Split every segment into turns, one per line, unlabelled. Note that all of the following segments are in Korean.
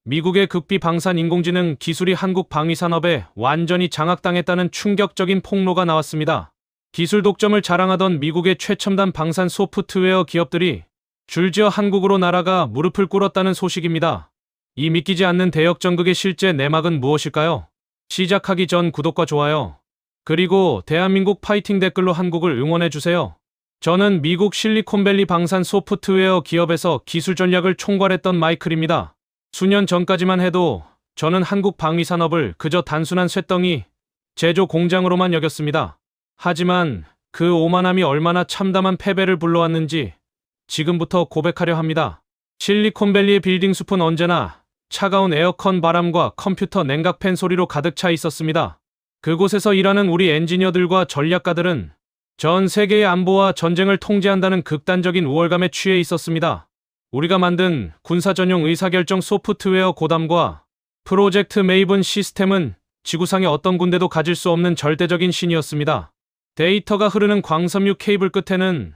미국의 극비 방산 인공지능 기술이 한국 방위산업에 완전히 장악당했다는 충격적인 폭로가 나왔습니다. 기술 독점을 자랑하던 미국의 최첨단 방산 소프트웨어 기업들이 줄지어 한국으로 날아가 무릎을 꿇었다는 소식입니다. 이 믿기지 않는 대역전극의 실제 내막은 무엇일까요? 시작하기 전 구독과 좋아요, 그리고 대한민국 파이팅 댓글로 한국을 응원해주세요. 저는 미국 실리콘밸리 방산 소프트웨어 기업에서 기술 전략을 총괄했던 마이클입니다. 수년 전까지만 해도 저는 한국 방위산업을 그저 단순한 쇳덩이 제조 공장으로만 여겼습니다. 하지만 그 오만함이 얼마나 참담한 패배를 불러왔는지 지금부터 고백하려 합니다. 실리콘밸리의 빌딩 숲은 언제나 차가운 에어컨 바람과 컴퓨터 냉각팬 소리로 가득 차 있었습니다. 그곳에서 일하는 우리 엔지니어들과 전략가들은 전 세계의 안보와 전쟁을 통제한다는 극단적인 우월감에 취해 있었습니다. 우리가 만든 군사 전용 의사결정 소프트웨어 고담과 프로젝트 메이븐 시스템은 지구상의 어떤 군대도 가질 수 없는 절대적인 신이었습니다. 데이터가 흐르는 광섬유 케이블 끝에는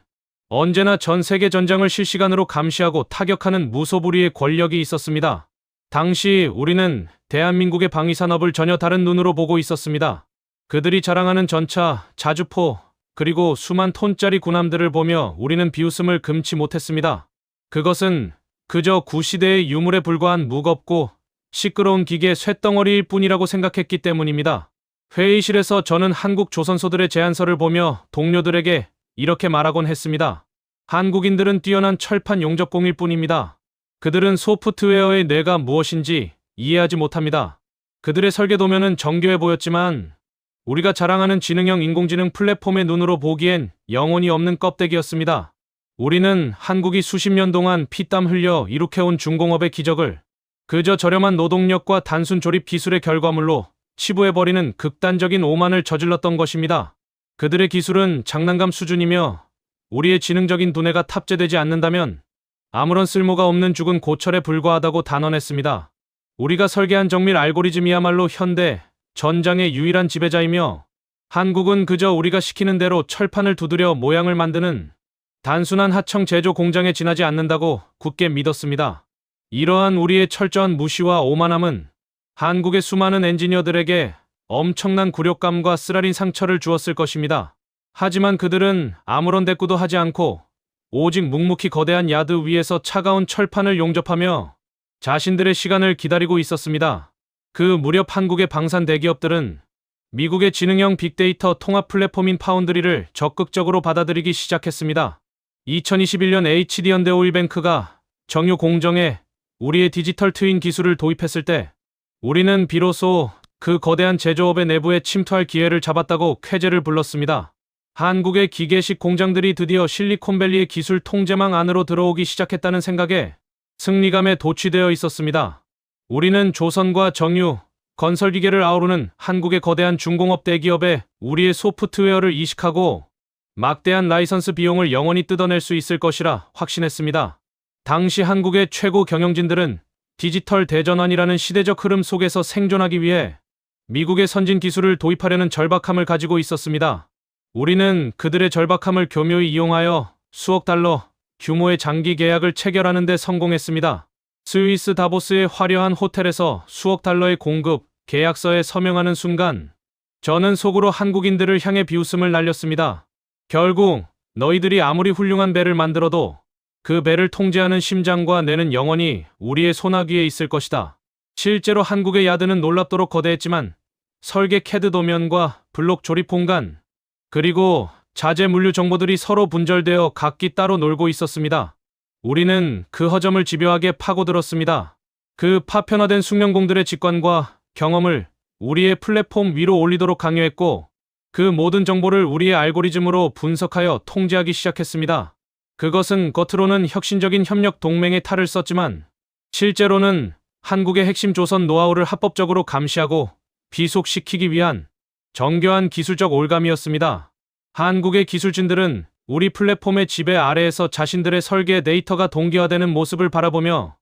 언제나 전 세계 전장을 실시간으로 감시하고 타격하는 무소불위의 권력이 있었습니다. 당시 우리는 대한민국의 방위산업을 전혀 다른 눈으로 보고 있었습니다. 그들이 자랑하는 전차, 자주포, 그리고 수만 톤짜리 군함들을 보며 우리는 비웃음을 금치 못했습니다. 그것은 그저 구시대의 유물에 불과한 무겁고 시끄러운 기계 쇳덩어리일 뿐이라고 생각했기 때문입니다. 회의실에서 저는 한국 조선소들의 제안서를 보며 동료들에게 이렇게 말하곤 했습니다. 한국인들은 뛰어난 철판 용접공일 뿐입니다. 그들은 소프트웨어의 뇌가 무엇인지 이해하지 못합니다. 그들의 설계도면은 정교해 보였지만 우리가 자랑하는 지능형 인공지능 플랫폼의 눈으로 보기엔 영혼이 없는 껍데기였습니다. 우리는 한국이 수십 년 동안 피땀 흘려 이룩해온 중공업의 기적을 그저 저렴한 노동력과 단순 조립 기술의 결과물로 치부해버리는 극단적인 오만을 저질렀던 것입니다. 그들의 기술은 장난감 수준이며 우리의 지능적인 두뇌가 탑재되지 않는다면 아무런 쓸모가 없는 죽은 고철에 불과하다고 단언했습니다. 우리가 설계한 정밀 알고리즘이야말로 현대 전장의 유일한 지배자이며 한국은 그저 우리가 시키는 대로 철판을 두드려 모양을 만드는 단순한 하청 제조 공장에 지나지 않는다고 굳게 믿었습니다. 이러한 우리의 철저한 무시와 오만함은 한국의 수많은 엔지니어들에게 엄청난 굴욕감과 쓰라린 상처를 주었을 것입니다. 하지만 그들은 아무런 대꾸도 하지 않고 오직 묵묵히 거대한 야드 위에서 차가운 철판을 용접하며 자신들의 시간을 기다리고 있었습니다. 그 무렵 한국의 방산 대기업들은 미국의 지능형 빅데이터 통합 플랫폼인 파운드리를 적극적으로 받아들이기 시작했습니다. 2021년 HD현대오일뱅크가 정유 공정에 우리의 디지털 트윈 기술을 도입했을 때 우리는 비로소 그 거대한 제조업의 내부에 침투할 기회를 잡았다고 쾌재를 불렀습니다. 한국의 기계식 공장들이 드디어 실리콘밸리의 기술 통제망 안으로 들어오기 시작했다는 생각에 승리감에 도취되어 있었습니다. 우리는 조선과 정유, 건설기계를 아우르는 한국의 거대한 중공업 대기업에 우리의 소프트웨어를 이식하고 막대한 라이선스 비용을 영원히 뜯어낼 수 있을 것이라 확신했습니다. 당시 한국의 최고 경영진들은 디지털 대전환이라는 시대적 흐름 속에서 생존하기 위해 미국의 선진 기술을 도입하려는 절박함을 가지고 있었습니다. 우리는 그들의 절박함을 교묘히 이용하여 수억 달러 규모의 장기 계약을 체결하는 데 성공했습니다. 스위스 다보스의 화려한 호텔에서 수억 달러의 공급 계약서에 서명하는 순간 저는 속으로 한국인들을 향해 비웃음을 날렸습니다. 결국 너희들이 아무리 훌륭한 배를 만들어도 그 배를 통제하는 심장과 뇌는 영원히 우리의 손아귀에 있을 것이다. 실제로 한국의 야드는 놀랍도록 거대했지만 설계 캐드 도면과 블록 조립 공간, 그리고 자재 물류 정보들이 서로 분절되어 각기 따로 놀고 있었습니다. 우리는 그 허점을 집요하게 파고들었습니다. 그 파편화된 숙련공들의 직관과 경험을 우리의 플랫폼 위로 올리도록 강요했고 그 모든 정보를 우리의 알고리즘으로 분석하여 통제하기 시작했습니다. 그것은 겉으로는 혁신적인 협력 동맹의 탈을 썼지만 실제로는 한국의 핵심 조선 노하우를 합법적으로 감시하고 비속시키기 위한 정교한 기술적 올감이었습니다. 한국의 기술진들은 우리 플랫폼의 지배 아래에서 자신들의 설계 데이터가 동기화되는 모습을 바라보며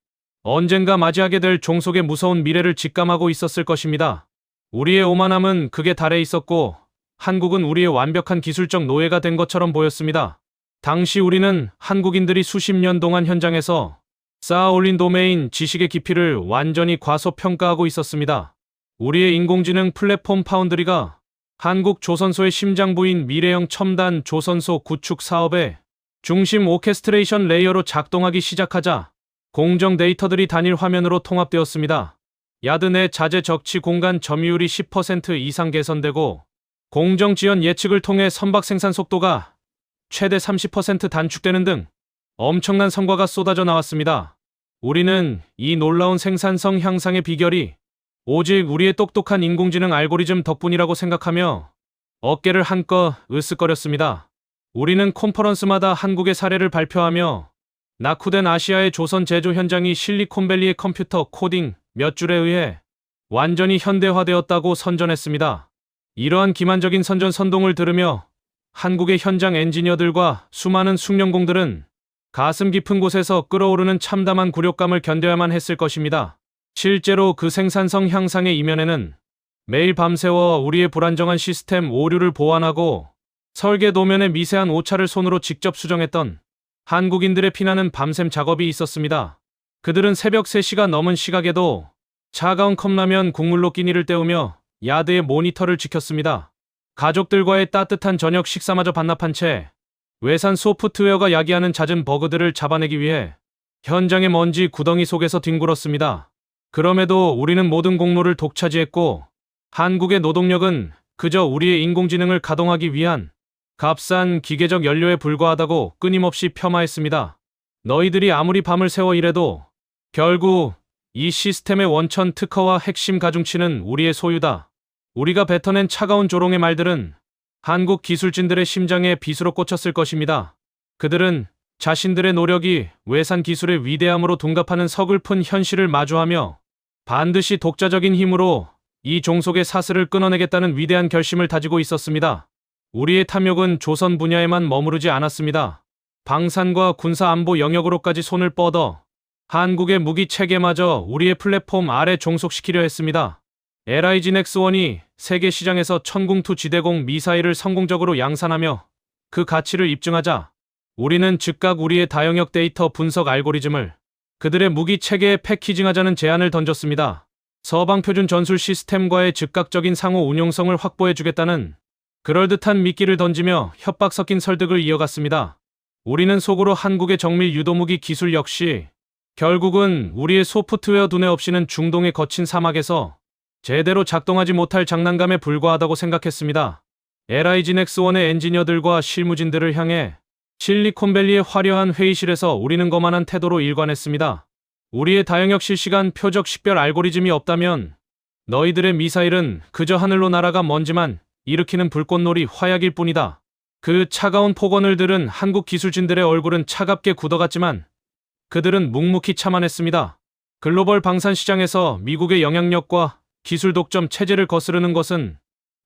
언젠가 맞이하게 될 종속의 무서운 미래를 직감하고 있었을 것입니다. 우리의 오만함은 극에 달해 있었고 한국은 우리의 완벽한 기술적 노예가 된 것처럼 보였습니다. 당시 우리는 한국인들이 수십 년 동안 현장에서 쌓아 올린 도메인 지식의 깊이를 완전히 과소평가하고 있었습니다. 우리의 인공지능 플랫폼 파운드리가 한국 조선소의 심장부인 미래형 첨단 조선소 구축 사업의 중심 오케스트레이션 레이어로 작동하기 시작하자 공정 데이터들이 단일 화면으로 통합되었습니다. 야드 내 자재 적치 공간 점유율이 10% 이상 개선되고 공정 지연 예측을 통해 선박 생산 속도가 최대 30% 단축되는 등 엄청난 성과가 쏟아져 나왔습니다. 우리는 이 놀라운 생산성 향상의 비결이 오직 우리의 똑똑한 인공지능 알고리즘 덕분이라고 생각하며 어깨를 한껏 으쓱거렸습니다. 우리는 컨퍼런스마다 한국의 사례를 발표하며 낙후된 아시아의 조선 제조 현장이 실리콘밸리의 컴퓨터 코딩 몇 줄에 의해 완전히 현대화되었다고 선전했습니다. 이러한 기만적인 선전선동을 들으며 한국의 현장 엔지니어들과 수많은 숙련공들은 가슴 깊은 곳에서 끓어오르는 참담한 굴욕감을 견뎌야만 했을 것입니다. 실제로 그 생산성 향상의 이면에는 매일 밤새워 우리의 불안정한 시스템 오류를 보완하고 설계 도면의 미세한 오차를 손으로 직접 수정했던 한국인들의 피나는 밤샘 작업이 있었습니다. 그들은 새벽 3시가 넘은 시각에도 차가운 컵라면 국물로 끼니를 때우며 야드의 모니터를 지켰습니다. 가족들과의 따뜻한 저녁 식사마저 반납한 채 외산 소프트웨어가 야기하는 잦은 버그들을 잡아내기 위해 현장의 먼지 구덩이 속에서 뒹굴었습니다. 그럼에도 우리는 모든 공로를 독차지했고 한국의 노동력은 그저 우리의 인공지능을 가동하기 위한 값싼 기계적 연료에 불과하다고 끊임없이 폄하했습니다. 너희들이 아무리 밤을 새워 일해도 결국 이 시스템의 원천 특허와 핵심 가중치는 우리의 소유다. 우리가 뱉어낸 차가운 조롱의 말들은 한국 기술진들의 심장에 빗으로 꽂혔을 것입니다. 그들은 자신들의 노력이 외산 기술의 위대함으로 둔갑하는 서글픈 현실을 마주하며 반드시 독자적인 힘으로 이 종속의 사슬을 끊어내겠다는 위대한 결심을 다지고 있었습니다. 우리의 탐욕은 조선 분야에만 머무르지 않았습니다. 방산과 군사 안보 영역으로까지 손을 뻗어 한국의 무기 체계마저 우리의 플랫폼 아래 종속시키려 했습니다. LIG 넥스1이 세계 시장에서 천궁2 지대공 미사일을 성공적으로 양산하며 그 가치를 입증하자 우리는 즉각 우리의 다영역 데이터 분석 알고리즘을 그들의 무기 체계에 패키징하자는 제안을 던졌습니다. 서방 표준 전술 시스템과의 즉각적인 상호 운용성을 확보해주겠다는 그럴듯한 미끼를 던지며 협박 섞인 설득을 이어갔습니다. 우리는 속으로 한국의 정밀 유도무기 기술 역시 결국은 우리의 소프트웨어 두뇌 없이는 중동의 거친 사막에서 제대로 작동하지 못할 장난감에 불과하다고 생각했습니다. LIG 넥스1의 엔지니어들과 실무진들을 향해 실리콘밸리의 화려한 회의실에서 우리는 거만한 태도로 일관했습니다. 우리의 다영역 실시간 표적 식별 알고리즘이 없다면 너희들의 미사일은 그저 하늘로 날아가 먼지만 일으키는 불꽃놀이 화약일 뿐이다. 그 차가운 폭언을 들은 한국 기술진들의 얼굴은 차갑게 굳어갔지만 그들은 묵묵히 참아냈습니다. 글로벌 방산 시장에서 미국의 영향력과 기술 독점 체제를 거스르는 것은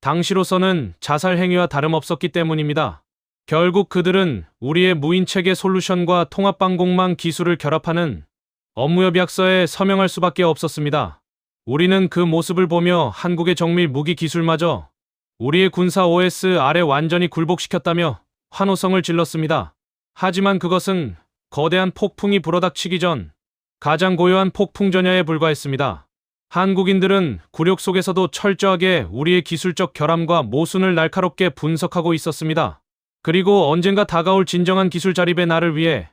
당시로서는 자살 행위와 다름없었기 때문입니다. 결국 그들은 우리의 무인체계 솔루션과 통합방공망 기술을 결합하는 업무협약서에 서명할 수밖에 없었습니다. 우리는 그 모습을 보며 한국의 정밀 무기 기술마저 우리의 군사 OS 아래 완전히 굴복시켰다며 환호성을 질렀습니다. 하지만 그것은 거대한 폭풍이 불어닥치기 전 가장 고요한 폭풍 전야에 불과했습니다. 한국인들은 굴욕 속에서도 철저하게 우리의 기술적 결함과 모순을 날카롭게 분석하고 있었습니다. 그리고 언젠가 다가올 진정한 기술 자립의 날을 위해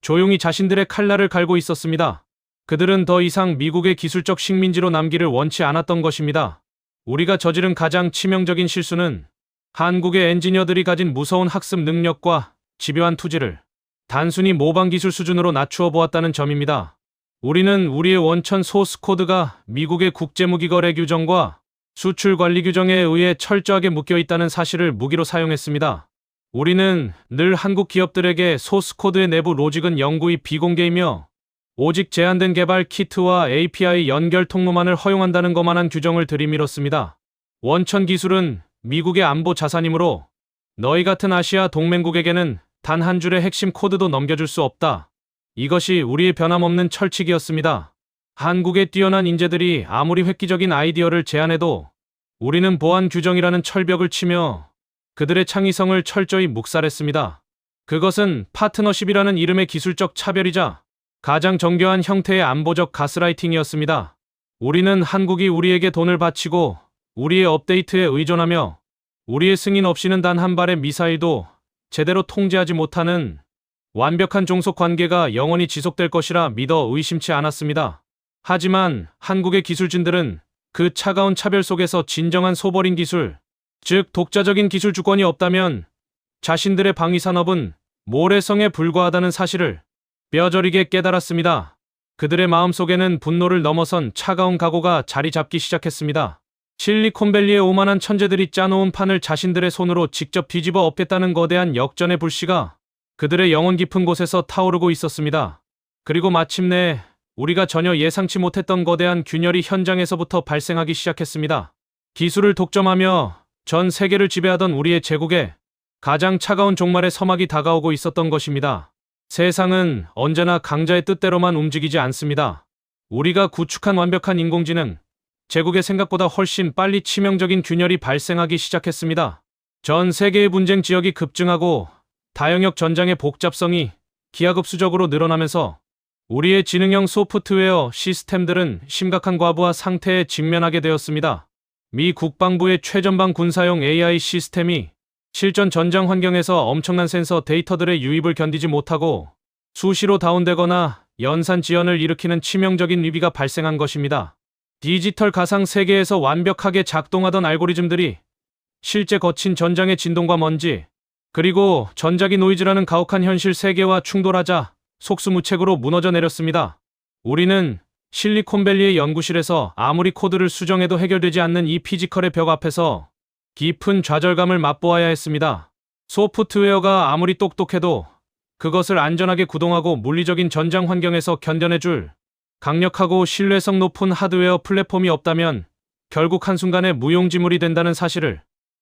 조용히 자신들의 칼날을 갈고 있었습니다. 그들은 더 이상 미국의 기술적 식민지로 남기를 원치 않았던 것입니다. 우리가 저지른 가장 치명적인 실수는 한국의 엔지니어들이 가진 무서운 학습 능력과 집요한 투지를 단순히 모방 기술 수준으로 낮추어 보았다는 점입니다. 우리는 우리의 원천 소스 코드가 미국의 국제무기 거래 규정과 수출 관리 규정에 의해 철저하게 묶여 있다는 사실을 무기로 사용했습니다. 우리는 늘 한국 기업들에게 소스 코드의 내부 로직은 영구히 비공개이며 오직 제한된 개발 키트와 API 연결 통로만을 허용한다는 것만한 규정을 들이밀었습니다. 원천 기술은 미국의 안보 자산이므로 너희 같은 아시아 동맹국에게는 단 한 줄의 핵심 코드도 넘겨줄 수 없다. 이것이 우리의 변함없는 철칙이었습니다. 한국의 뛰어난 인재들이 아무리 획기적인 아이디어를 제안해도 우리는 보안 규정이라는 철벽을 치며 그들의 창의성을 철저히 묵살했습니다. 그것은 파트너십이라는 이름의 기술적 차별이자 가장 정교한 형태의 안보적 가스라이팅이었습니다. 우리는 한국이 우리에게 돈을 바치고 우리의 업데이트에 의존하며 우리의 승인 없이는 단 한 발의 미사일도 제대로 통제하지 못하는 완벽한 종속 관계가 영원히 지속될 것이라 믿어 의심치 않았습니다. 하지만 한국의 기술진들은 그 차가운 차별 속에서 진정한 소버린 기술, 즉 독자적인 기술 주권이 없다면 자신들의 방위산업은 모래성에 불과하다는 사실을 뼈저리게 깨달았습니다. 그들의 마음속에는 분노를 넘어선 차가운 각오가 자리 잡기 시작했습니다. 실리콘밸리의 오만한 천재들이 짜놓은 판을 자신들의 손으로 직접 뒤집어 엎겠다는 거대한 역전의 불씨가 그들의 영혼 깊은 곳에서 타오르고 있었습니다. 그리고 마침내 우리가 전혀 예상치 못했던 거대한 균열이 현장에서부터 발생하기 시작했습니다. 기술을 독점하며 전 세계를 지배하던 우리의 제국에 가장 차가운 종말의 서막이 다가오고 있었던 것입니다. 세상은 언제나 강자의 뜻대로만 움직이지 않습니다. 우리가 구축한 완벽한 인공지능, 제국의 생각보다 훨씬 빨리 치명적인 균열이 발생하기 시작했습니다. 전 세계의 분쟁 지역이 급증하고 다영역 전장의 복잡성이 기하급수적으로 늘어나면서 우리의 지능형 소프트웨어 시스템들은 심각한 과부하 상태에 직면하게 되었습니다. 미 국방부의 최전방 군사용 AI 시스템이 실전 전장 환경에서 엄청난 센서 데이터들의 유입을 견디지 못하고 수시로 다운되거나 연산 지연을 일으키는 치명적인 위기가 발생한 것입니다. 디지털 가상 세계에서 완벽하게 작동하던 알고리즘들이 실제 거친 전장의 진동과 먼지, 그리고 전자기 노이즈라는 가혹한 현실 세계와 충돌하자 속수무책으로 무너져 내렸습니다. 우리는 실리콘밸리의 연구실에서 아무리 코드를 수정해도 해결되지 않는 이 피지컬의 벽 앞에서 깊은 좌절감을 맛보아야 했습니다. 소프트웨어가 아무리 똑똑해도 그것을 안전하게 구동하고 물리적인 전장 환경에서 견뎌내줄 강력하고 신뢰성 높은 하드웨어 플랫폼이 없다면 결국 한순간에 무용지물이 된다는 사실을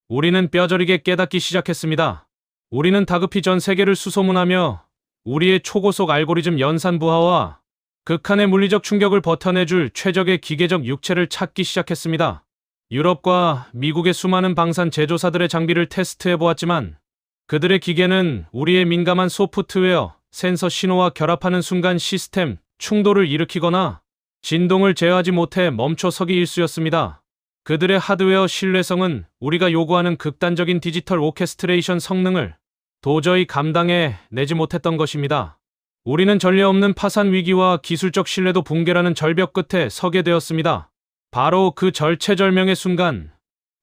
우리는 뼈저리게 깨닫기 시작했습니다. 우리는 다급히 전 세계를 수소문하며 우리의 초고속 알고리즘 연산 부하와 극한의 물리적 충격을 버텨내줄 최적의 기계적 육체를 찾기 시작했습니다. 유럽과 미국의 수많은 방산 제조사들의 장비를 테스트해보았지만 그들의 기계는 우리의 민감한 소프트웨어, 센서 신호와 결합하는 순간 시스템 충돌을 일으키거나 진동을 제어하지 못해 멈춰서기 일쑤였습니다. 그들의 하드웨어 신뢰성은 우리가 요구하는 극단적인 디지털 오케스트레이션 성능을 도저히 감당해 내지 못했던 것입니다. 우리는 전례 없는 파산 위기와 기술적 신뢰도 붕괴라는 절벽 끝에 서게 되었습니다. 바로 그 절체절명의 순간,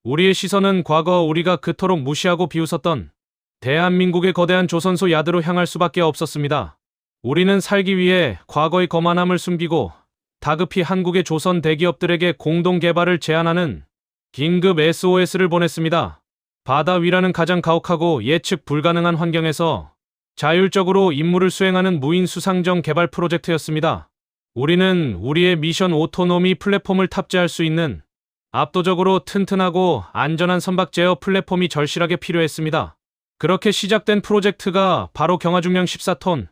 우리의 시선은 과거 우리가 그토록 무시하고 비웃었던 대한민국의 거대한 조선소 야드로 향할 수밖에 없었습니다. 우리는 살기 위해 과거의 거만함을 숨기고 다급히 한국의 조선 대기업들에게 공동 개발을 제안하는 긴급 SOS를 보냈습니다. 바다 위라는 가장 가혹하고 예측 불가능한 환경에서 자율적으로 임무를 수행하는 무인 수상정 개발 프로젝트였습니다. 우리는 우리의 미션 오토노미 플랫폼을 탑재할 수 있는 압도적으로 튼튼하고 안전한 선박 제어 플랫폼이 절실하게 필요했습니다. 그렇게 시작된 프로젝트가 바로 경하중량 14톤,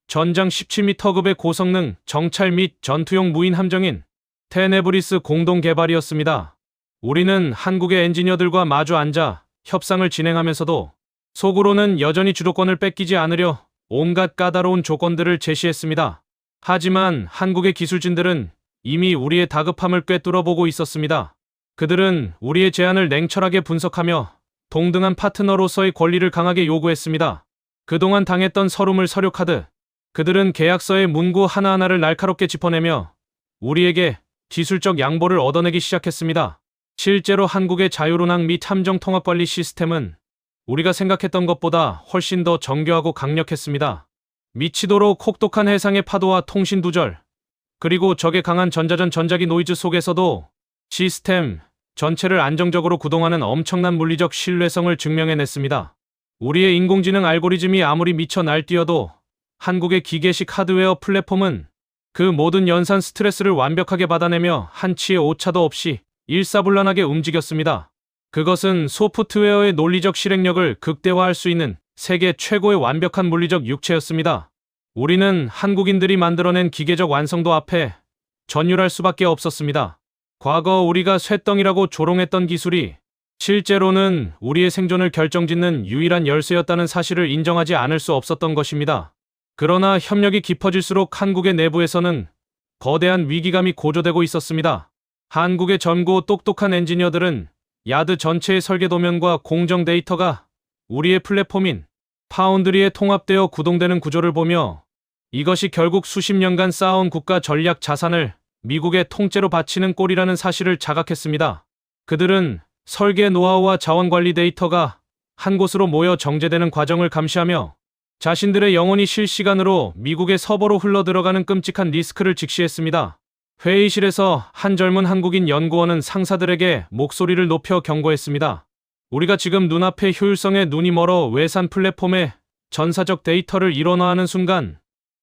전장 17m급의 고성능 정찰 및 전투용 무인 함정인 테네브리스 공동 개발이었습니다. 우리는 한국의 엔지니어들과 마주 앉아 협상을 진행하면서도 속으로는 여전히 주도권을 뺏기지 않으려 온갖 까다로운 조건들을 제시했습니다. 하지만 한국의 기술진들은 이미 우리의 다급함을 꿰뚫어 보고 있었습니다. 그들은 우리의 제안을 냉철하게 분석하며 동등한 파트너로서의 권리를 강하게 요구했습니다. 그동안 당했던 서름을 서력하듯 그들은 계약서의 문구 하나하나를 날카롭게 짚어내며 우리에게 기술적 양보를 얻어내기 시작했습니다. 실제로 한국의 자율운항 및 함정 통합관리 시스템은 우리가 생각했던 것보다 훨씬 더 정교하고 강력했습니다. 미치도록 혹독한 해상의 파도와 통신 두절, 그리고 적의 강한 전자전 전자기 노이즈 속에서도 시스템 전체를 안정적으로 구동하는 엄청난 물리적 신뢰성을 증명해냈습니다. 우리의 인공지능 알고리즘이 아무리 미쳐 날뛰어도 한국의 기계식 하드웨어 플랫폼은 그 모든 연산 스트레스를 완벽하게 받아내며 한치의 오차도 없이 일사불란하게 움직였습니다. 그것은 소프트웨어의 논리적 실행력을 극대화할 수 있는 세계 최고의 완벽한 물리적 육체였습니다. 우리는 한국인들이 만들어낸 기계적 완성도 앞에 전율할 수밖에 없었습니다. 과거 우리가 쇳덩이라고 조롱했던 기술이 실제로는 우리의 생존을 결정짓는 유일한 열쇠였다는 사실을 인정하지 않을 수 없었던 것입니다. 그러나 협력이 깊어질수록 한국의 내부에서는 거대한 위기감이 고조되고 있었습니다. 한국의 젊고 똑똑한 엔지니어들은 야드 전체의 설계 도면과 공정 데이터가 우리의 플랫폼인 파운드리에 통합되어 구동되는 구조를 보며 이것이 결국 수십 년간 쌓아온 국가 전략 자산을 미국의 통째로 바치는 꼴이라는 사실을 자각했습니다. 그들은 설계 노하우와 자원관리 데이터가 한 곳으로 모여 정제되는 과정을 감시하며 자신들의 영혼이 실시간으로 미국의 서버로 흘러들어가는 끔찍한 리스크를 직시했습니다. 회의실에서 한 젊은 한국인 연구원은 상사들에게 목소리를 높여 경고했습니다. 우리가 지금 눈앞의 효율성에 눈이 멀어 외산 플랫폼에 전사적 데이터를 일원화하는 순간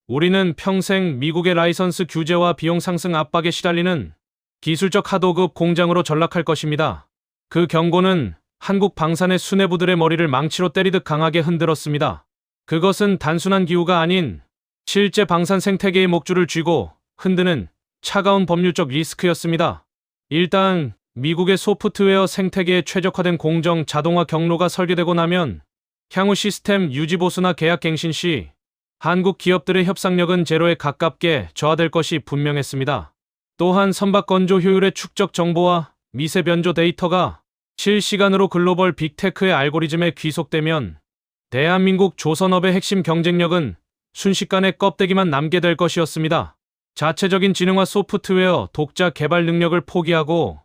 우리는 평생 미국의 라이선스 규제와 비용 상승 압박에 시달리는 기술적 하도급 공장으로 전락할 것입니다. 그 경고는 한국 방산의 수뇌부들의 머리를 망치로 때리듯 강하게 흔들었습니다. 그것은 단순한 기후가 아닌 실제 방산 생태계의 목줄을 쥐고 흔드는 차가운 법률적 리스크였습니다. 일단 미국의 소프트웨어 생태계에 최적화된 공정 자동화 경로가 설계되고 나면 향후 시스템 유지 보수나 계약 갱신 시 한국 기업들의 협상력은 제로에 가깝게 저하될 것이 분명했습니다. 또한 선박 건조 효율의 축적 정보와 미세 변조 데이터가 실시간으로 글로벌 빅테크의 알고리즘에 귀속되면 대한민국 조선업의 핵심 경쟁력은 순식간에 껍데기만 남게 될 것이었습니다. 자체적인 지능화 소프트웨어 독자 개발 능력을 포기하고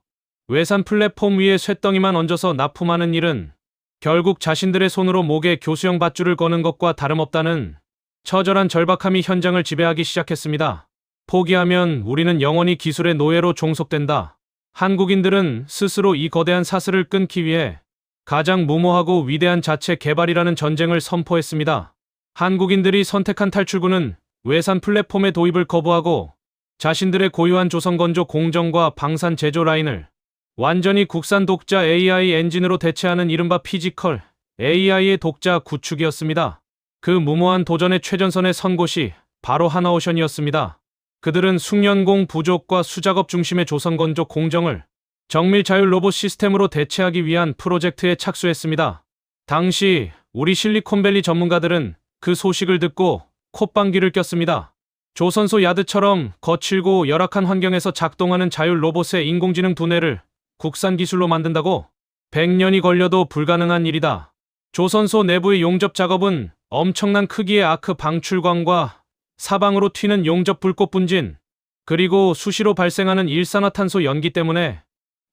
외산 플랫폼 위에 쇳덩이만 얹어서 납품하는 일은 결국 자신들의 손으로 목에 교수형 밧줄을 거는 것과 다름없다는 처절한 절박함이 현장을 지배하기 시작했습니다. 포기하면 우리는 영원히 기술의 노예로 종속된다. 한국인들은 스스로 이 거대한 사슬을 끊기 위해 가장 무모하고 위대한 자체 개발이라는 전쟁을 선포했습니다. 한국인들이 선택한 탈출구는 외산 플랫폼의 도입을 거부하고 자신들의 고유한 조선건조 공정과 방산 제조 라인을 완전히 국산 독자 AI 엔진으로 대체하는 이른바 피지컬 AI의 독자 구축이었습니다. 그 무모한 도전의 최전선에 선 곳이 바로 하나오션이었습니다. 그들은 숙련공 부족과 수작업 중심의 조선건조 공정을 정밀 자율 로봇 시스템으로 대체하기 위한 프로젝트에 착수했습니다. 당시 우리 실리콘밸리 전문가들은 그 소식을 듣고 콧방귀를 꼈습니다. 조선소 야드처럼 거칠고 열악한 환경에서 작동하는 자율 로봇의 인공지능 두뇌를 국산 기술로 만든다고? 100년이 걸려도 불가능한 일이다. 조선소 내부의 용접 작업은 엄청난 크기의 아크 방출광과 사방으로 튀는 용접 불꽃 분진, 그리고 수시로 발생하는 일산화탄소 연기 때문에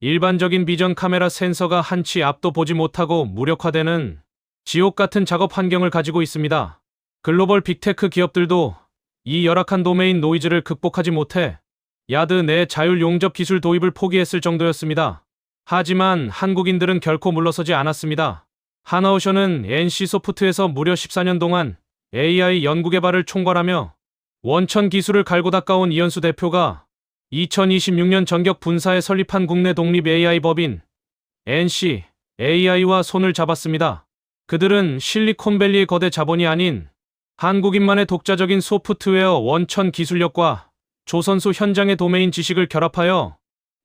일반적인 비전 카메라 센서가 한치 앞도 보지 못하고 무력화되는 지옥 같은 작업 환경을 가지고 있습니다. 글로벌 빅테크 기업들도 이 열악한 도메인 노이즈를 극복하지 못해 야드 내 자율 용접 기술 도입을 포기했을 정도였습니다. 하지만 한국인들은 결코 물러서지 않았습니다. 하나오션은 NC소프트에서 무려 14년 동안 AI 연구개발을 총괄하며 원천 기술을 갈고 닦아온 이현수 대표가 2026년 전격 분사에 설립한 국내 독립 AI 법인 NC AI와 손을 잡았습니다. 그들은 실리콘밸리의 거대 자본이 아닌 한국인만의 독자적인 소프트웨어 원천 기술력과 조선소 현장의 도메인 지식을 결합하여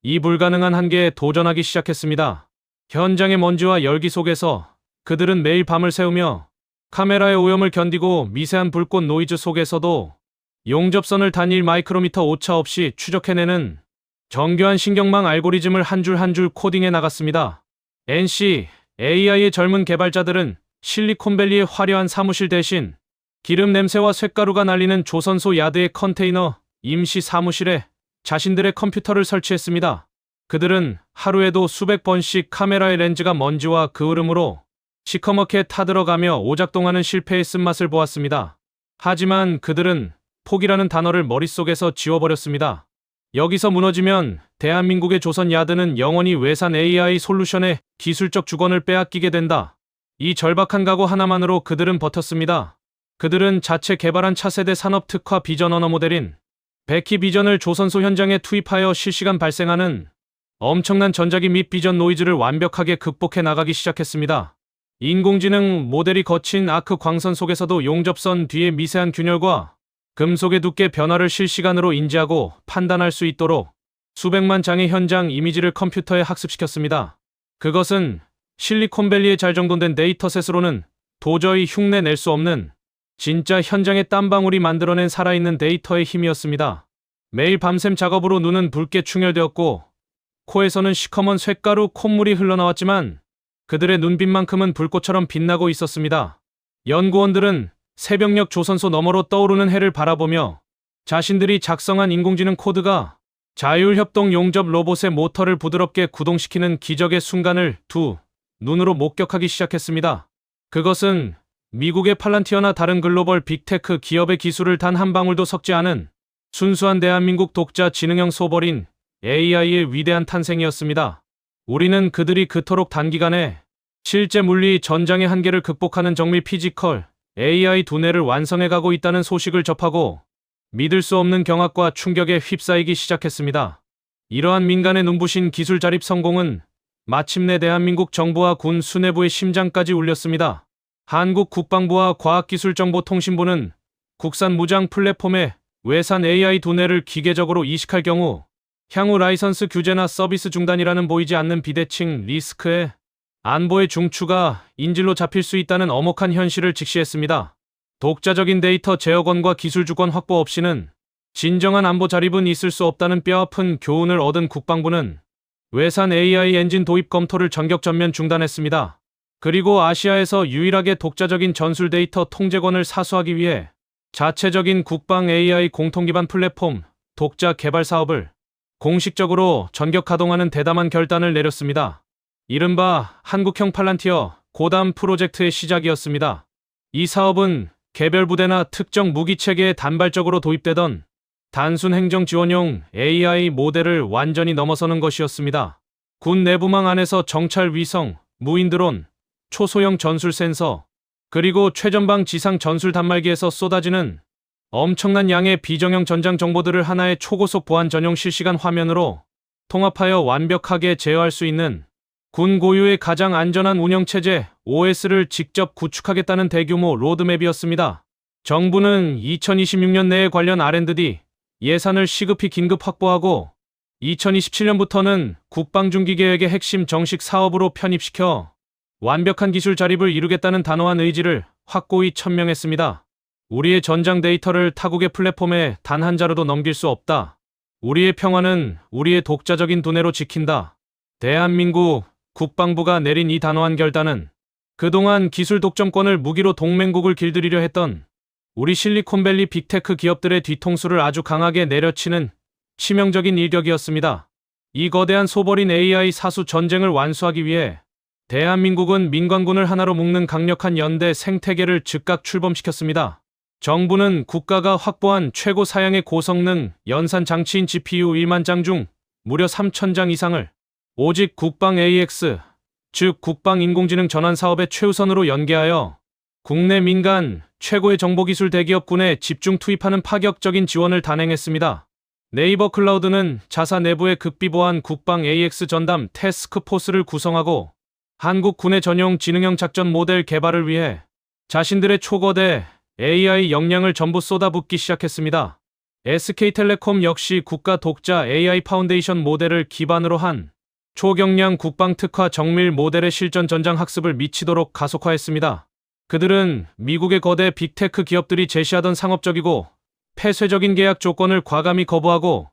이 불가능한 한계에 도전하기 시작했습니다. 현장의 먼지와 열기 속에서 그들은 매일 밤을 새우며 카메라의 오염을 견디고 미세한 불꽃 노이즈 속에서도 용접선을 단일 마이크로미터 오차 없이 추적해내는 정교한 신경망 알고리즘을 한 줄 한 줄 코딩해 나갔습니다. NC AI의 젊은 개발자들은 실리콘밸리의 화려한 사무실 대신 기름 냄새와 쇳가루가 날리는 조선소 야드의 컨테이너 임시 사무실에 자신들의 컴퓨터를 설치했습니다. 그들은 하루에도 수백 번씩 카메라의 렌즈가 먼지와 그을음으로 시커멓게 타들어가며 오작동하는 실패의 쓴맛을 보았습니다. 하지만 그들은 포기라는 단어를 머릿속에서 지워버렸습니다. 여기서 무너지면 대한민국의 조선 야드는 영원히 외산 AI 솔루션의 기술적 주권을 빼앗기게 된다. 이 절박한 각오 하나만으로 그들은 버텼습니다. 그들은 자체 개발한 차세대 산업 특화 비전 언어 모델인 베키 비전을 조선소 현장에 투입하여 실시간 발생하는 엄청난 전자기 및 비전 노이즈를 완벽하게 극복해 나가기 시작했습니다. 인공지능 모델이 거친 아크 광선 속에서도 용접선 뒤의 미세한 균열과 금속의 두께 변화를 실시간으로 인지하고 판단할 수 있도록 수백만 장의 현장 이미지를 컴퓨터에 학습시켰습니다. 그것은 실리콘밸리에 잘 정돈된 데이터셋으로는 도저히 흉내 낼 수 없는 진짜 현장의 땀방울이 만들어낸 살아있는 데이터의 힘이었습니다. 매일 밤샘 작업으로 눈은 붉게 충혈되었고 코에서는 시커먼 쇳가루 콧물이 흘러나왔지만 그들의 눈빛만큼은 불꽃처럼 빛나고 있었습니다. 연구원들은 새벽녘 조선소 너머로 떠오르는 해를 바라보며 자신들이 작성한 인공지능 코드가 자율협동 용접 로봇의 모터를 부드럽게 구동시키는 기적의 순간을 두 눈으로 목격하기 시작했습니다. 그것은 미국의 팔란티어나 다른 글로벌 빅테크 기업의 기술을 단 한 방울도 섞지 않은 순수한 대한민국 독자 지능형 소벌인 AI의 위대한 탄생이었습니다. 우리는 그들이 그토록 단기간에 실제 물리 전장의 한계를 극복하는 정밀 피지컬 AI 두뇌를 완성해가고 있다는 소식을 접하고 믿을 수 없는 경악과 충격에 휩싸이기 시작했습니다. 이러한 민간의 눈부신 기술 자립 성공은 마침내 대한민국 정부와 군 수뇌부의 심장까지 울렸습니다. 한국 국방부와 과학기술정보통신부는 국산 무장 플랫폼에 외산 AI 두뇌를 기계적으로 이식할 경우 향후 라이선스 규제나 서비스 중단이라는 보이지 않는 비대칭 리스크에 안보의 중추가 인질로 잡힐 수 있다는 엄혹한 현실을 직시했습니다. 독자적인 데이터 제어권과 기술 주권 확보 없이는 진정한 안보 자립은 있을 수 없다는 뼈아픈 교훈을 얻은 국방부는 외산 AI 엔진 도입 검토를 전격 전면 중단했습니다. 그리고 아시아에서 유일하게 독자적인 전술 데이터 통제권을 사수하기 위해 자체적인 국방 AI 공통 기반 플랫폼 독자 개발 사업을 공식적으로 전격 가동하는 대담한 결단을 내렸습니다. 이른바 한국형 팔란티어 고담 프로젝트의 시작이었습니다. 이 사업은 개별 부대나 특정 무기 체계에 단발적으로 도입되던 단순 행정 지원용 AI 모델을 완전히 넘어서는 것이었습니다. 군 내부망 안에서 정찰 위성, 무인 드론, 초소형 전술 센서, 그리고 최전방 지상 전술 단말기에서 쏟아지는 엄청난 양의 비정형 전장 정보들을 하나의 초고속 보안 전용 실시간 화면으로 통합하여 완벽하게 제어할 수 있는 군 고유의 가장 안전한 운영체제 OS를 직접 구축하겠다는 대규모 로드맵이었습니다. 정부는 2026년 내에 관련 R&D 예산을 시급히 긴급 확보하고 2027년부터는 국방중기계획의 핵심 정식 사업으로 편입시켜 완벽한 기술 자립을 이루겠다는 단호한 의지를 확고히 천명했습니다. 우리의 전장 데이터를 타국의 플랫폼에 단 한 자루도 넘길 수 없다. 우리의 평화는 우리의 독자적인 두뇌로 지킨다. 대한민국 국방부가 내린 이 단호한 결단은 그동안 기술 독점권을 무기로 동맹국을 길들이려 했던 우리 실리콘밸리 빅테크 기업들의 뒤통수를 아주 강하게 내려치는 치명적인 일격이었습니다. 이 거대한 소벌인 AI 사수 전쟁을 완수하기 위해 대한민국은 민관군을 하나로 묶는 강력한 연대 생태계를 즉각 출범시켰습니다. 정부는 국가가 확보한 최고 사양의 고성능 연산 장치인 GPU 1만 장 중 무려 3,000장 이상을 오직 국방 AX, 즉 국방 인공지능 전환 사업의 최우선으로 연계하여 국내 민간 최고의 정보기술 대기업군에 집중 투입하는 파격적인 지원을 단행했습니다. 네이버 클라우드는 자사 내부의 극비보안 국방 AX 전담 태스크포스를 구성하고 한국 군의 전용 지능형 작전 모델 개발을 위해 자신들의 초거대 AI 역량을 전부 쏟아붓기 시작했습니다. SK텔레콤 역시 국가 독자 AI 파운데이션 모델을 기반으로 한 초경량 국방 특화 정밀 모델의 실전 전장 학습을 미치도록 가속화했습니다. 그들은 미국의 거대 빅테크 기업들이 제시하던 상업적이고 폐쇄적인 계약 조건을 과감히 거부하고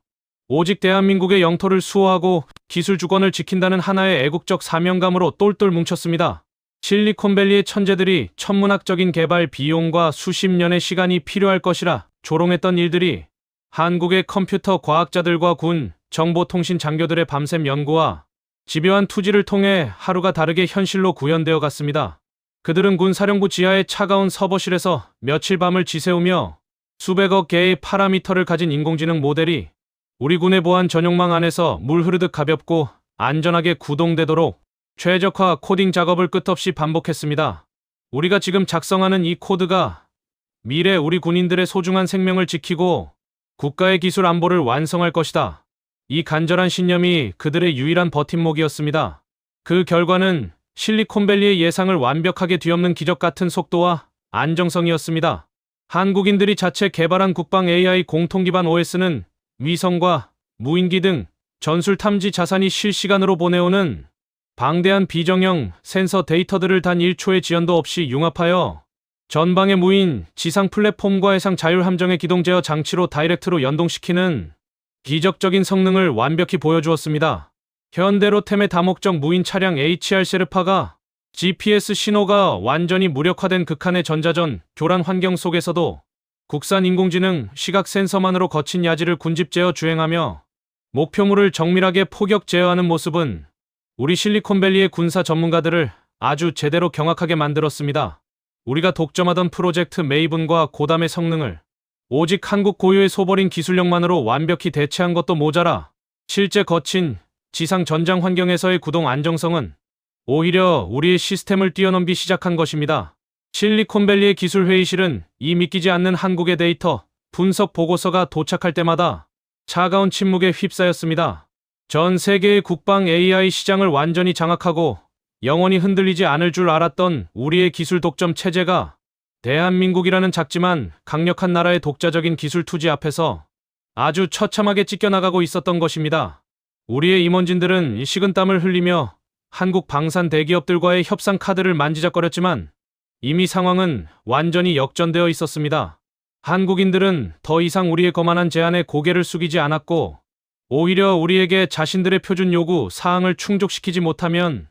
오직 대한민국의 영토를 수호하고 기술 주권을 지킨다는 하나의 애국적 사명감으로 똘똘 뭉쳤습니다. 실리콘밸리의 천재들이 천문학적인 개발 비용과 수십 년의 시간이 필요할 것이라 조롱했던 일들이 한국의 컴퓨터 과학자들과 군, 정보통신 장교들의 밤샘 연구와 집요한 투지를 통해 하루가 다르게 현실로 구현되어 갔습니다. 그들은 군 사령부 지하의 차가운 서버실에서 며칠 밤을 지새우며 수백억 개의 파라미터를 가진 인공지능 모델이 우리 군의 보안 전용망 안에서 물 흐르듯 가볍고 안전하게 구동되도록 최적화 코딩 작업을 끝없이 반복했습니다. 우리가 지금 작성하는 이 코드가 미래 우리 군인들의 소중한 생명을 지키고 국가의 기술 안보를 완성할 것이다. 이 간절한 신념이 그들의 유일한 버팀목이었습니다. 그 결과는 실리콘밸리의 예상을 완벽하게 뒤엎는 기적 같은 속도와 안정성이었습니다. 한국인들이 자체 개발한 국방 AI 공통 기반 OS는 위성과 무인기 등 전술 탐지 자산이 실시간으로 보내오는 방대한 비정형 센서 데이터들을 단 1초의 지연도 없이 융합하여 전방의 무인 지상 플랫폼과 해상 자율 함정의 기동 제어 장치로 다이렉트로 연동시키는 기적적인 성능을 완벽히 보여주었습니다. 현대로템의 다목적 무인 차량 HR 셰르파가 GPS 신호가 완전히 무력화된 극한의 전자전 교란 환경 속에서도 국산 인공지능 시각 센서만으로 거친 야지를 군집 제어 주행하며 목표물을 정밀하게 포격 제어하는 모습은 우리 실리콘밸리의 군사 전문가들을 아주 제대로 경악하게 만들었습니다. 우리가 독점하던 프로젝트 메이븐과 고담의 성능을 오직 한국 고유의 소버린 기술력만으로 완벽히 대체한 것도 모자라 실제 거친 지상 전장 환경에서의 구동 안정성은 오히려 우리의 시스템을 뛰어넘기 시작한 것입니다. 실리콘밸리의 기술회의실은 이 믿기지 않는 한국의 데이터 분석 보고서가 도착할 때마다 차가운 침묵에 휩싸였습니다. 전 세계의 국방 AI 시장을 완전히 장악하고 영원히 흔들리지 않을 줄 알았던 우리의 기술 독점 체제가 대한민국이라는 작지만 강력한 나라의 독자적인 기술 투지 앞에서 아주 처참하게 찢겨나가고 있었던 것입니다. 우리의 임원진들은 식은땀을 흘리며 한국 방산 대기업들과의 협상 카드를 만지작거렸지만 이미 상황은 완전히 역전되어 있었습니다. 한국인들은 더 이상 우리의 거만한 제안에 고개를 숙이지 않았고 오히려 우리에게 자신들의 표준 요구 사항을 충족시키지 못하면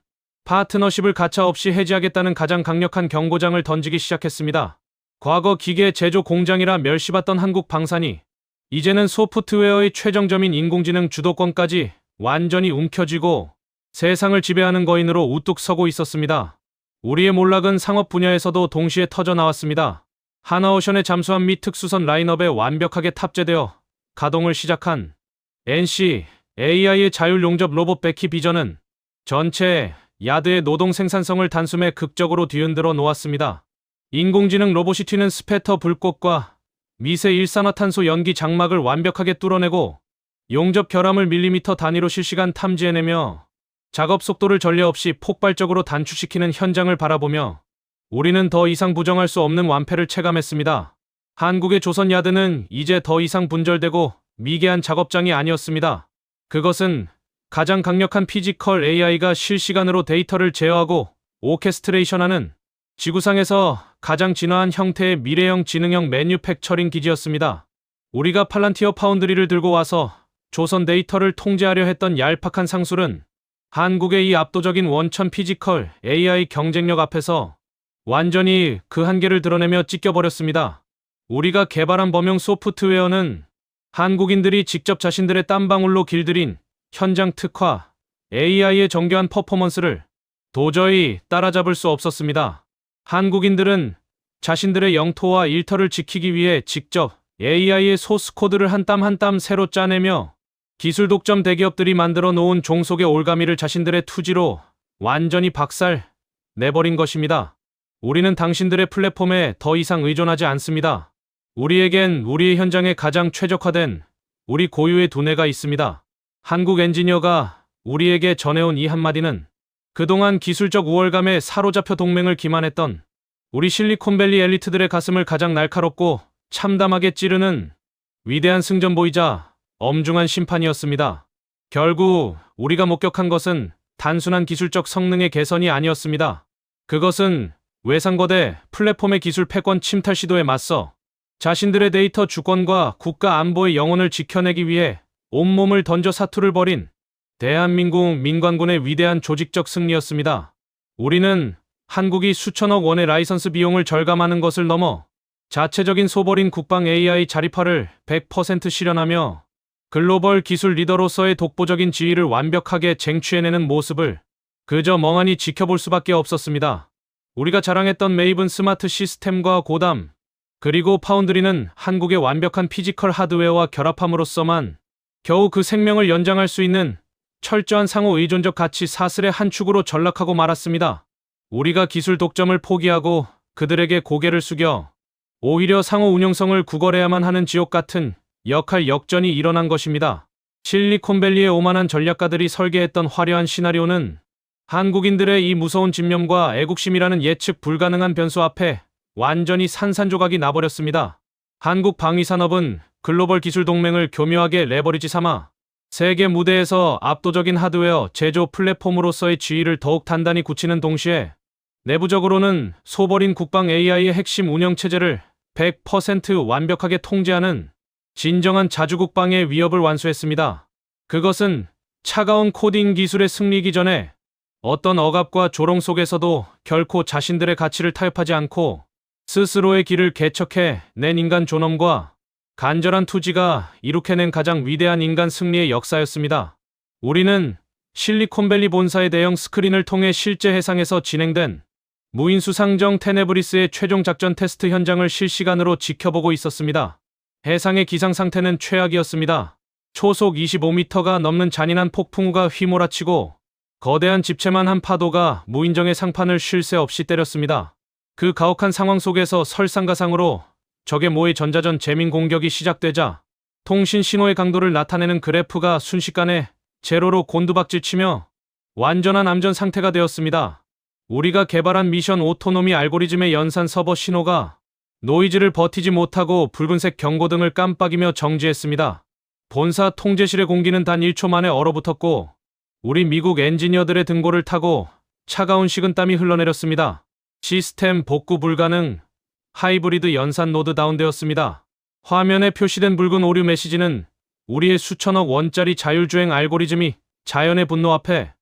파트너십을 가차없이 해지하겠다는 가장 강력한 경고장을 던지기 시작했습니다. 과거 기계 제조 공장이라 멸시받던 한국 방산이 이제는 소프트웨어의 최정점인 인공지능 주도권까지 완전히 움켜쥐고 세상을 지배하는 거인으로 우뚝 서고 있었습니다. 우리의 몰락은 상업 분야에서도 동시에 터져 나왔습니다. 하나오션의 잠수함 및 특수선 라인업에 완벽하게 탑재되어 가동을 시작한 NC AI의 자율 용접 로봇 베키 비전은 전체 야드의 노동 생산성을 단숨에 극적으로 뒤흔들어 놓았습니다. 인공지능 로봇이 튀는 스패터 불꽃과 미세 일산화탄소 연기 장막을 완벽하게 뚫어내고 용접 결함을 밀리미터 단위로 실시간 탐지해내며 작업 속도를 전례 없이 폭발적으로 단축시키는 현장을 바라보며 우리는 더 이상 부정할 수 없는 완패를 체감했습니다. 한국의 조선 야드는 이제 더 이상 분절되고 미개한 작업장이 아니었습니다. 그것은 가장 강력한 피지컬 AI가 실시간으로 데이터를 제어하고 오케스트레이션하는 지구상에서 가장 진화한 형태의 미래형 지능형 매뉴팩처링 기지였습니다. 우리가 팔란티어 파운드리를 들고 와서 조선 데이터를 통제하려 했던 얄팍한 상술은 한국의 이 압도적인 원천 피지컬 AI 경쟁력 앞에서 완전히 그 한계를 드러내며 찢겨버렸습니다. 우리가 개발한 범용 소프트웨어는 한국인들이 직접 자신들의 땀방울로 길들인 현장 특화 AI의 정교한 퍼포먼스를 도저히 따라잡을 수 없었습니다. 한국인들은 자신들의 영토와 일터를 지키기 위해 직접 AI의 소스 코드를 한 땀 한 땀 새로 짜내며 기술 독점 대기업들이 만들어 놓은 종속의 올가미를 자신들의 투지로 완전히 박살 내버린 것입니다. 우리는 당신들의 플랫폼에 더 이상 의존하지 않습니다. 우리에겐 우리의 현장에 가장 최적화된 우리 고유의 두뇌가 있습니다. 한국 엔지니어가 우리에게 전해온 이 한마디는 그동안 기술적 우월감에 사로잡혀 동맹을 기만했던 우리 실리콘밸리 엘리트들의 가슴을 가장 날카롭고 참담하게 찌르는 위대한 승전보이자 엄중한 심판이었습니다. 결국 우리가 목격한 것은 단순한 기술적 성능의 개선이 아니었습니다. 그것은 외상거대 플랫폼의 기술 패권 침탈 시도에 맞서 자신들의 데이터 주권과 국가 안보의 영혼을 지켜내기 위해 온몸을 던져 사투를 벌인 대한민국 민관군의 위대한 조직적 승리였습니다. 우리는 한국이 수천억 원의 라이선스 비용을 절감하는 것을 넘어 자체적인 소버린 국방 AI 자립화를 100% 실현하며 글로벌 기술 리더로서의 독보적인 지위를 완벽하게 쟁취해내는 모습을 그저 멍하니 지켜볼 수밖에 없었습니다. 우리가 자랑했던 메이븐 스마트 시스템과 고담, 그리고 파운드리는 한국의 완벽한 피지컬 하드웨어와 결합함으로써만 겨우 그 생명을 연장할 수 있는 철저한 상호 의존적 가치 사슬의 한 축으로 전락하고 말았습니다. 우리가 기술 독점을 포기하고 그들에게 고개를 숙여 오히려 상호 운용성을 구걸해야만 하는 지옥 같은 역할 역전이 일어난 것입니다. 실리콘밸리의 오만한 전략가들이 설계했던 화려한 시나리오는 한국인들의 이 무서운 집념과 애국심이라는 예측 불가능한 변수 앞에 완전히 산산조각이 나버렸습니다. 한국 방위산업은 글로벌 기술 동맹을 교묘하게 레버리지 삼아 세계 무대에서 압도적인 하드웨어 제조 플랫폼으로서의 지위를 더욱 단단히 굳히는 동시에 내부적으로는 소버린 국방 AI의 핵심 운영체제를 100% 완벽하게 통제하는 진정한 자주국방의 위협을 완수했습니다. 그것은 차가운 코딩 기술의 승리이기 전에 어떤 억압과 조롱 속에서도 결코 자신들의 가치를 타협하지 않고 스스로의 길을 개척해 낸 인간 존엄과 간절한 투지가 이룩해낸 가장 위대한 인간 승리의 역사였습니다. 우리는 실리콘밸리 본사의 대형 스크린을 통해 실제 해상에서 진행된 무인수상정 테네브리스의 최종 작전 테스트 현장을 실시간으로 지켜보고 있었습니다. 해상의 기상 상태는 최악이었습니다. 초속 25m가 넘는 잔인한 폭풍우가 휘몰아치고 거대한 집채만한 파도가 무인정의 상판을 쉴 새 없이 때렸습니다. 그 가혹한 상황 속에서 설상가상으로 적의 모의 전자전 재민 공격이 시작되자 통신 신호의 강도를 나타내는 그래프가 순식간에 제로로 곤두박질치며 완전한 암전 상태가 되었습니다. 우리가 개발한 미션 오토노미 알고리즘의 연산 서버 신호가 노이즈를 버티지 못하고 붉은색 경고등을 깜빡이며 정지했습니다. 본사 통제실의 공기는 단 1초 만에 얼어붙었고 우리 미국 엔지니어들의 등골을 타고 차가운 식은땀이 흘러내렸습니다. 시스템 복구 불가능, 하이브리드 연산 노드 다운되었습니다. 화면에 표시된 붉은 오류 메시지는 우리의 수천억 원짜리 자율주행 알고리즘이 자연의 분노 앞에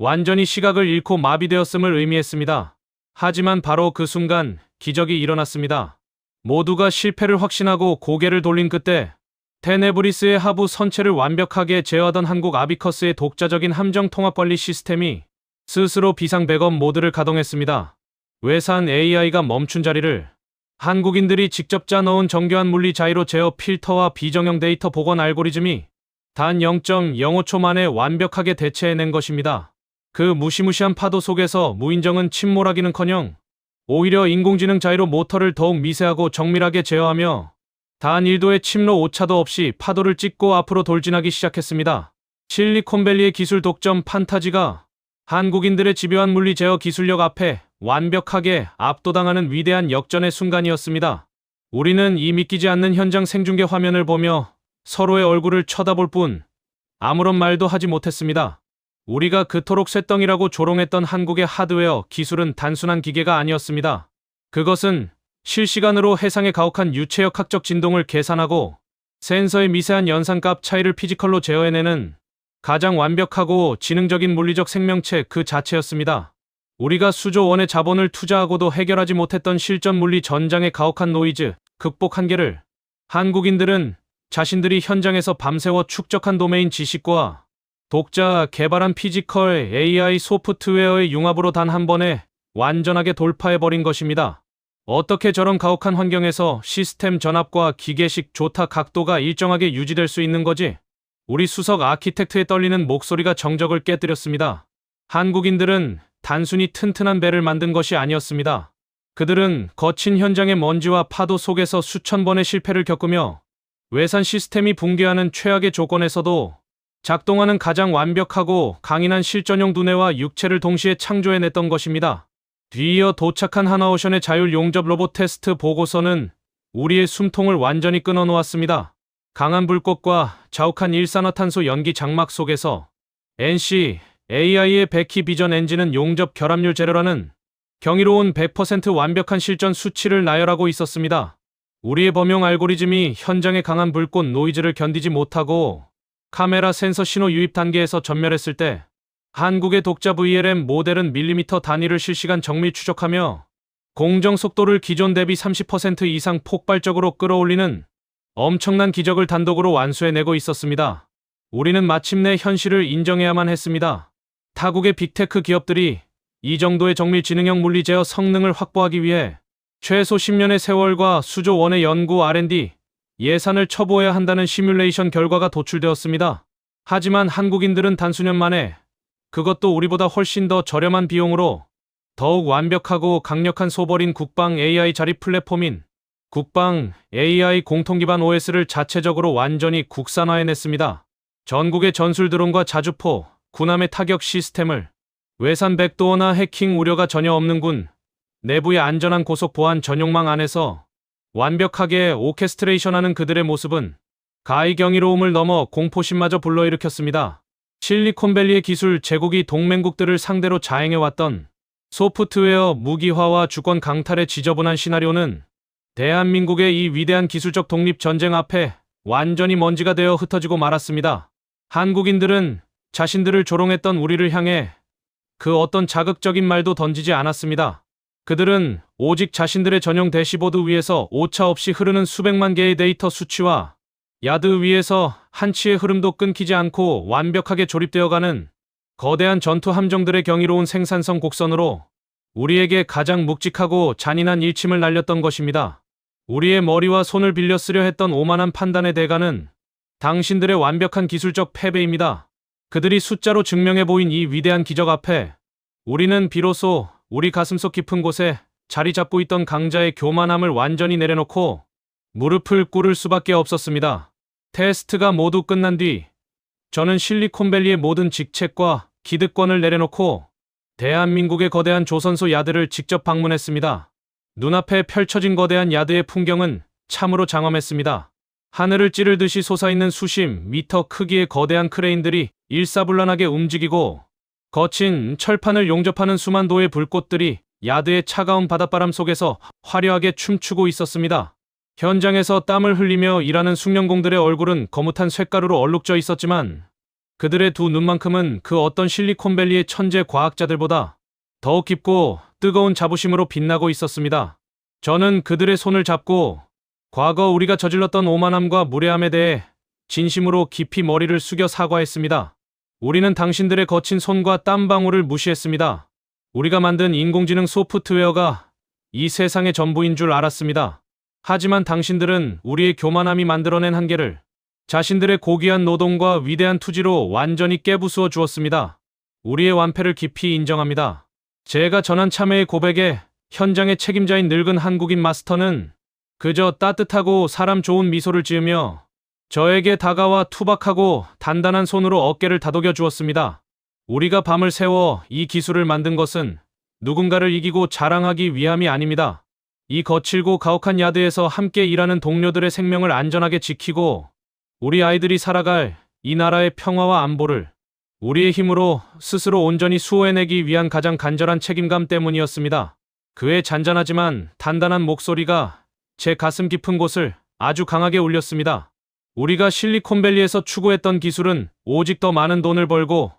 완전히 시각을 잃고 마비되었음을 의미했습니다. 하지만 바로 그 순간 기적이 일어났습니다. 모두가 실패를 확신하고 고개를 돌린 그때 테네브리스의 하부 선체를 완벽하게 제어하던 한국 아비커스의 독자적인 함정 통합 관리 시스템이 스스로 비상 백업 모드를 가동했습니다. 외산 AI가 멈춘 자리를 한국인들이 직접 짜놓은 정교한 물리 자이로 제어 필터와 비정형 데이터 복원 알고리즘이 단 0.05초 만에 완벽하게 대체해낸 것입니다. 그 무시무시한 파도 속에서 무인정은 침몰하기는커녕 오히려 인공지능 자이로 모터를 더욱 미세하고 정밀하게 제어하며 단 1도의 침로 오차도 없이 파도를 찍고 앞으로 돌진하기 시작했습니다. 실리콘밸리의 기술 독점 판타지가 한국인들의 집요한 물리 제어 기술력 앞에 완벽하게 압도당하는 위대한 역전의 순간이었습니다. 우리는 이 믿기지 않는 현장 생중계 화면을 보며 서로의 얼굴을 쳐다볼 뿐 아무런 말도 하지 못했습니다. 우리가 그토록 쇳덩이라고 조롱했던 한국의 하드웨어 기술은 단순한 기계가 아니었습니다. 그것은 실시간으로 해상의 가혹한 유체역학적 진동을 계산하고 센서의 미세한 연산값 차이를 피지컬로 제어해내는 가장 완벽하고 지능적인 물리적 생명체 그 자체였습니다. 우리가 수조 원의 자본을 투자하고도 해결하지 못했던 실전 물리 전장의 가혹한 노이즈, 극복 한계를 한국인들은 자신들이 현장에서 밤새워 축적한 도메인 지식과 독자 개발한 피지컬 AI 소프트웨어의 융합으로 단 한 번에 완전하게 돌파해버린 것입니다. 어떻게 저런 가혹한 환경에서 시스템 전압과 기계식 조타 각도가 일정하게 유지될 수 있는 거지? 우리 수석 아키텍트의 떨리는 목소리가 정적을 깨뜨렸습니다. 한국인들은 단순히 튼튼한 배를 만든 것이 아니었습니다. 그들은 거친 현장의 먼지와 파도 속에서 수천 번의 실패를 겪으며 외산 시스템이 붕괴하는 최악의 조건에서도 작동하는 가장 완벽하고 강인한 실전용 두뇌와 육체를 동시에 창조해냈던 것입니다. 뒤이어 도착한 하나오션의 자율 용접 로봇 테스트 보고서는 우리의 숨통을 완전히 끊어놓았습니다. 강한 불꽃과 자욱한 일산화탄소 연기 장막 속에서 NC AI의 백희 비전 엔진은 용접 결합률 제로라는 경이로운 100% 완벽한 실전 수치를 나열하고 있었습니다. 우리의 범용 알고리즘이 현장의 강한 불꽃 노이즈를 견디지 못하고 카메라 센서 신호 유입 단계에서 전멸했을 때 한국의 독자 VLM 모델은 밀리미터 단위를 실시간 정밀 추적하며 공정 속도를 기존 대비 30% 이상 폭발적으로 끌어올리는 엄청난 기적을 단독으로 완수해내고 있었습니다. 우리는 마침내 현실을 인정해야만 했습니다. 타국의 빅테크 기업들이 이 정도의 정밀 지능형 물리 제어 성능을 확보하기 위해 최소 10년의 세월과 수조 원의 연구 R&D 예산을 처부해야 한다는 시뮬레이션 결과가 도출되었습니다. 하지만 한국인들은 단수년 만에 그것도 우리보다 훨씬 더 저렴한 비용으로 더욱 완벽하고 강력한 소버린 국방 AI 자립 플랫폼인 국방 AI 공통기반 OS를 자체적으로 완전히 국산화해냈습니다. 전국의 전술 드론과 자주포, 군함의 타격 시스템을 외산 백도어나 해킹 우려가 전혀 없는 군 내부의 안전한 고속 보안 전용망 안에서 완벽하게 오케스트레이션하는 그들의 모습은 가히 경이로움을 넘어 공포심마저 불러일으켰습니다. 실리콘밸리의 기술 제국이 동맹국들을 상대로 자행해왔던 소프트웨어 무기화와 주권 강탈의 지저분한 시나리오는 대한민국의 이 위대한 기술적 독립 전쟁 앞에 완전히 먼지가 되어 흩어지고 말았습니다. 한국인들은 자신들을 조롱했던 우리를 향해 그 어떤 자극적인 말도 던지지 않았습니다. 그들은 오직 자신들의 전용 대시보드 위에서 오차 없이 흐르는 수백만 개의 데이터 수치와 야드 위에서 한치의 흐름도 끊기지 않고 완벽하게 조립되어가는 거대한 전투 함정들의 경이로운 생산성 곡선으로 우리에게 가장 묵직하고 잔인한 일침을 날렸던 것입니다. 우리의 머리와 손을 빌려 쓰려 했던 오만한 판단의 대가는 당신들의 완벽한 기술적 패배입니다. 그들이 숫자로 증명해 보인 이 위대한 기적 앞에 우리는 비로소 우리 가슴속 깊은 곳에 자리 잡고 있던 강자의 교만함을 완전히 내려놓고 무릎을 꿇을 수밖에 없었습니다. 테스트가 모두 끝난 뒤 저는 실리콘밸리의 모든 직책과 기득권을 내려놓고 대한민국의 거대한 조선소 야드를 직접 방문했습니다. 눈앞에 펼쳐진 거대한 야드의 풍경은 참으로 장엄했습니다. 하늘을 찌르듯이 솟아있는 수십 미터 크기의 거대한 크레인들이 일사불란하게 움직이고 거친 철판을 용접하는 수만 도의 불꽃들이 야드의 차가운 바닷바람 속에서 화려하게 춤추고 있었습니다. 현장에서 땀을 흘리며 일하는 숙련공들의 얼굴은 거뭇한 쇳가루로 얼룩져 있었지만 그들의 두 눈만큼은 그 어떤 실리콘밸리의 천재 과학자들보다 더욱 깊고 뜨거운 자부심으로 빛나고 있었습니다. 저는 그들의 손을 잡고 과거 우리가 저질렀던 오만함과 무례함에 대해 진심으로 깊이 머리를 숙여 사과했습니다. 우리는 당신들의 거친 손과 땀방울을 무시했습니다. 우리가 만든 인공지능 소프트웨어가 이 세상의 전부인 줄 알았습니다. 하지만 당신들은 우리의 교만함이 만들어낸 한계를 자신들의 고귀한 노동과 위대한 투지로 완전히 깨부수어 주었습니다. 우리의 완패를 깊이 인정합니다. 제가 전한 참회의 고백에 현장의 책임자인 늙은 한국인 마스터는 그저 따뜻하고 사람 좋은 미소를 지으며 저에게 다가와 투박하고 단단한 손으로 어깨를 다독여 주었습니다. 우리가 밤을 새워 이 기술을 만든 것은 누군가를 이기고 자랑하기 위함이 아닙니다. 이 거칠고 가혹한 야드에서 함께 일하는 동료들의 생명을 안전하게 지키고 우리 아이들이 살아갈 이 나라의 평화와 안보를 우리의 힘으로 스스로 온전히 수호해내기 위한 가장 간절한 책임감 때문이었습니다. 그의 잔잔하지만 단단한 목소리가 제 가슴 깊은 곳을 아주 강하게 울렸습니다. 우리가 실리콘밸리에서 추구했던 기술은 오직 더 많은 돈을 벌고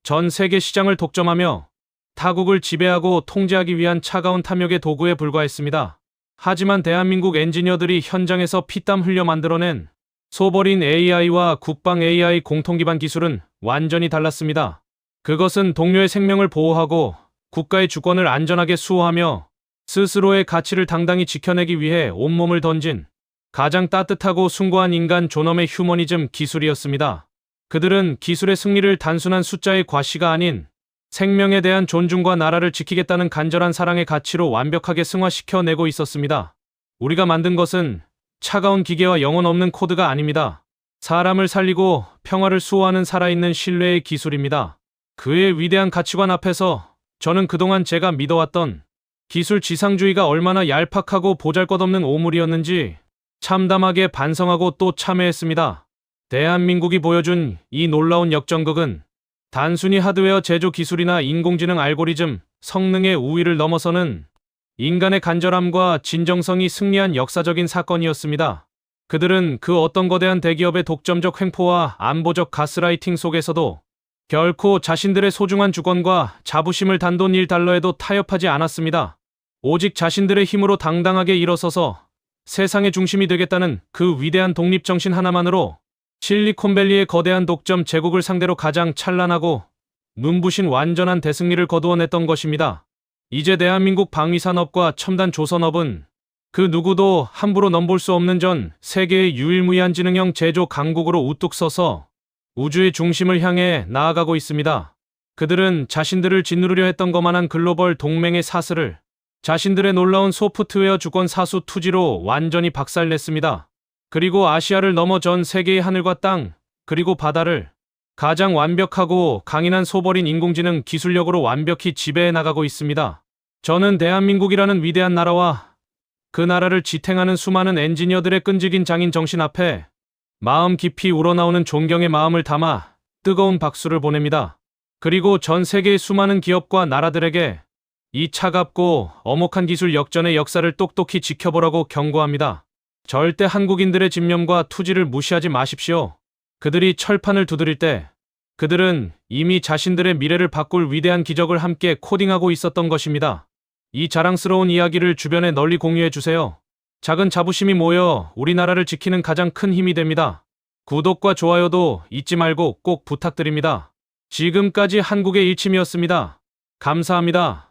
전 세계 시장을 독점하며 타국을 지배하고 통제하기 위한 차가운 탐욕의 도구에 불과했습니다. 하지만 대한민국 엔지니어들이 현장에서 피땀 흘려 만들어낸 소버린 AI와 국방 AI 공통기반 기술은 완전히 달랐습니다. 그것은 동료의 생명을 보호하고 국가의 주권을 안전하게 수호하며 스스로의 가치를 당당히 지켜내기 위해 온몸을 던진 가장 따뜻하고 숭고한 인간 존엄의 휴머니즘 기술이었습니다. 그들은 기술의 승리를 단순한 숫자의 과시가 아닌 생명에 대한 존중과 나라를 지키겠다는 간절한 사랑의 가치로 완벽하게 승화시켜내고 있었습니다. 우리가 만든 것은 차가운 기계와 영혼 없는 코드가 아닙니다. 사람을 살리고 평화를 수호하는 살아있는 신뢰의 기술입니다. 그의 위대한 가치관 앞에서 저는 그동안 제가 믿어왔던 기술 지상주의가 얼마나 얄팍하고 보잘것없는 오물이었는지 참담하게 반성하고 또 참회했습니다. 대한민국이 보여준 이 놀라운 역전극은 단순히 하드웨어 제조 기술이나 인공지능 알고리즘, 성능의 우위를 넘어서는 인간의 간절함과 진정성이 승리한 역사적인 사건이었습니다. 그들은 그 어떤 거대한 대기업의 독점적 횡포와 안보적 가스라이팅 속에서도 결코 자신들의 소중한 주권과 자부심을 단돈 1달러에도 타협하지 않았습니다. 오직 자신들의 힘으로 당당하게 일어서서 세상의 중심이 되겠다는 그 위대한 독립정신 하나만으로 실리콘밸리의 거대한 독점 제국을 상대로 가장 찬란하고 눈부신 완전한 대승리를 거두어냈던 것입니다. 이제 대한민국 방위산업과 첨단 조선업은 그 누구도 함부로 넘볼 수 없는 전 세계의 유일무이한 지능형 제조 강국으로 우뚝 서서 우주의 중심을 향해 나아가고 있습니다. 그들은 자신들을 짓누르려 했던 것만한 글로벌 동맹의 사슬을 자신들의 놀라운 소프트웨어 주권 사수 투지로 완전히 박살냈습니다. 그리고 아시아를 넘어 전 세계의 하늘과 땅, 그리고 바다를 가장 완벽하고 강인한 소버린 인공지능 기술력으로 완벽히 지배해 나가고 있습니다. 저는 대한민국이라는 위대한 나라와 그 나라를 지탱하는 수많은 엔지니어들의 끈질긴 장인 정신 앞에 마음 깊이 우러나오는 존경의 마음을 담아 뜨거운 박수를 보냅니다. 그리고 전 세계의 수많은 기업과 나라들에게 이 차갑고 엄혹한 기술 역전의 역사를 똑똑히 지켜보라고 경고합니다. 절대 한국인들의 집념과 투지를 무시하지 마십시오. 그들이 철판을 두드릴 때 그들은 이미 자신들의 미래를 바꿀 위대한 기적을 함께 코딩하고 있었던 것입니다. 이 자랑스러운 이야기를 주변에 널리 공유해 주세요. 작은 자부심이 모여 우리나라를 지키는 가장 큰 힘이 됩니다. 구독과 좋아요도 잊지 말고 꼭 부탁드립니다. 지금까지 한국의 일침이었습니다. 감사합니다.